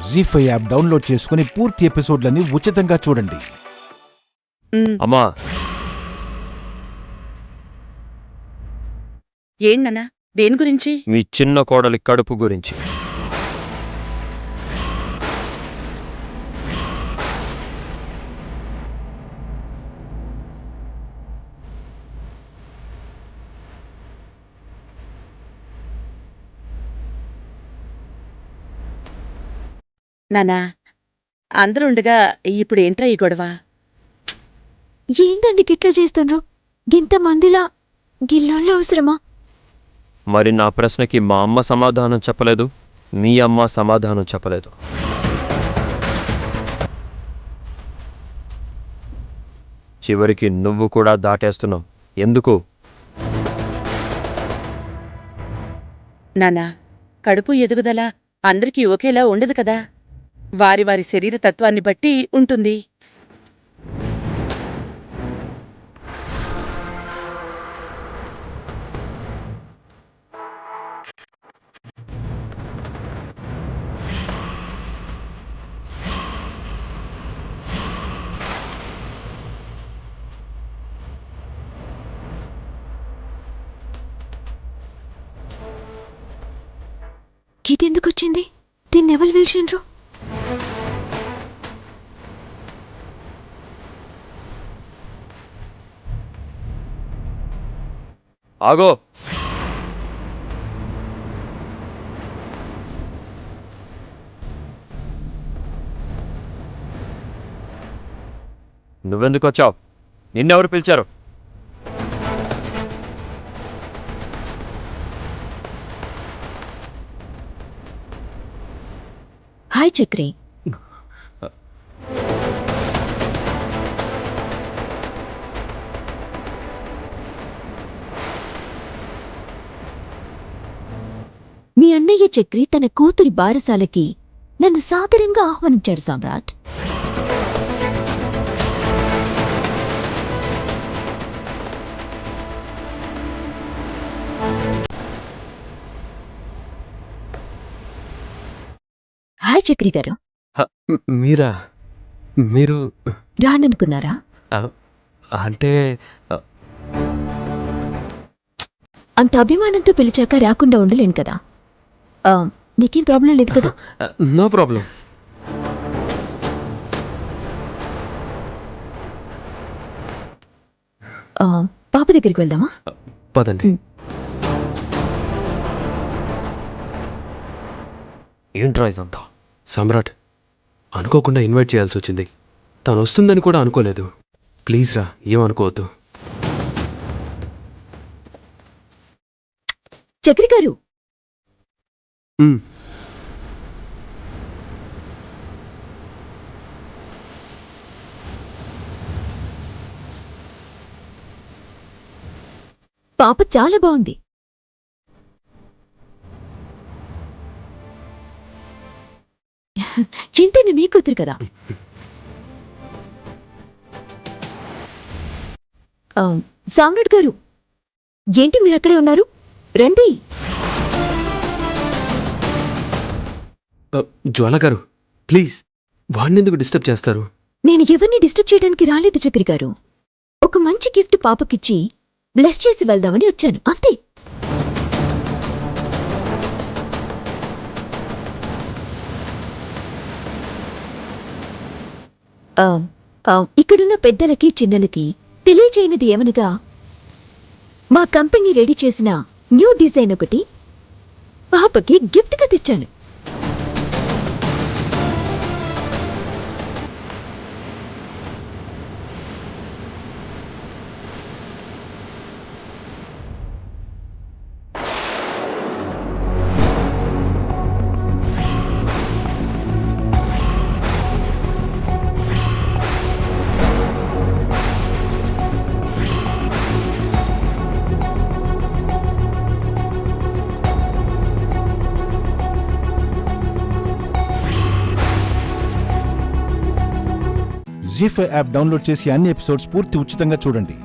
జీ5 app download చేసుకుని పూర్తి ఎపిసోడ్లని ఉచితంగా చూడండి. అమ్మా, ఏంటన్నా? దేని గురించి? మీ చిన్న కోడలి కడుపు గురించి. నానా, అందరుండగా ఇప్పుడేంట్రా ఈ గొడవ? ఏందండి గిట్లా చేస్తుండ్రు? గింత మందిలా గిల్లోళ్ళు అవసరమా? మరి నా ప్రశ్నకి మా అమ్మ సమాధానం చెప్పలేదు, మీ అమ్మ సమాధానం చెప్పలేదు. చివరికి నువ్వు కూడా దాటేస్తున్నావు. ఎందుకు? నానా, కడుపు ఎదుగుదల అందరికీ ఒకేలా ఉండదు కదా. వారి వారి శరీర తత్వాన్ని బట్టి ఉంటుంది. ఇదెందుకొచ్చింది? దీన్నెవరు పిలిచిండ్రు? ఆగో! నువ్వెందుకు వచ్చావు? నిన్నెవరు పిలిచారు? హాయ్ చక్రి. మీ అన్నయ్య చక్రి తన కూతురి బారసాలకి నన్ను సాదరంగా ఆహ్వానించాడు సామ్రాట్. హాయ్ చక్రి గారు. మీరా? మీరు రాననుకున్నారా? అంటే అంత అభిమానంతో పిలిచాక రాకుండా ఉండలేను కదా. నీకేం ప్రాబ్లం లేదు కదా? No problem. పాప దగ్గరికి వెళ్దామా? పదండి. ఏంట్రా ఇదంతా? సమ్రాట్, అనుకోకుండా ఇన్వైట్ చేయాల్సి వచ్చింది. తను వస్తుందని కూడా అనుకోలేదు. ప్లీజ్ రా, ఏమనుకోవద్దు. చక్రి గారు, పాప చాలా బాగుంది. చింతని మీ కూతురు కదా. సామ్రాట్ గారు, ఏంటి మీరు అక్కడే ఉన్నారు? రండి. జ్వాల గారు, ప్లీజ్ వాడినెందుకు డిస్టర్బ్ చేస్తారు? నేను ఎవరిని డిస్టర్బ్ చేయడానికి రాలేదు చక్రి గారు. ఒక మంచి గిఫ్ట్ పాపకిచ్చి బ్లెస్ చేసి వెళ్దామని వచ్చాను, అంతే. ఇక్కడున్న పెద్దలకి చిన్నలకి తెలియచేయనిది ఏమనగా, మా కంపెనీ రెడీ చేసిన న్యూ డిజైన్ ఒకటి పాపకి గిఫ్ట్గా తెచ్చాను. జీ5 యాప్ డౌన్లోడ్ చేసి అన్ని ఎపిసోడ్స్ పూర్తి ఉచితంగా చూడండి.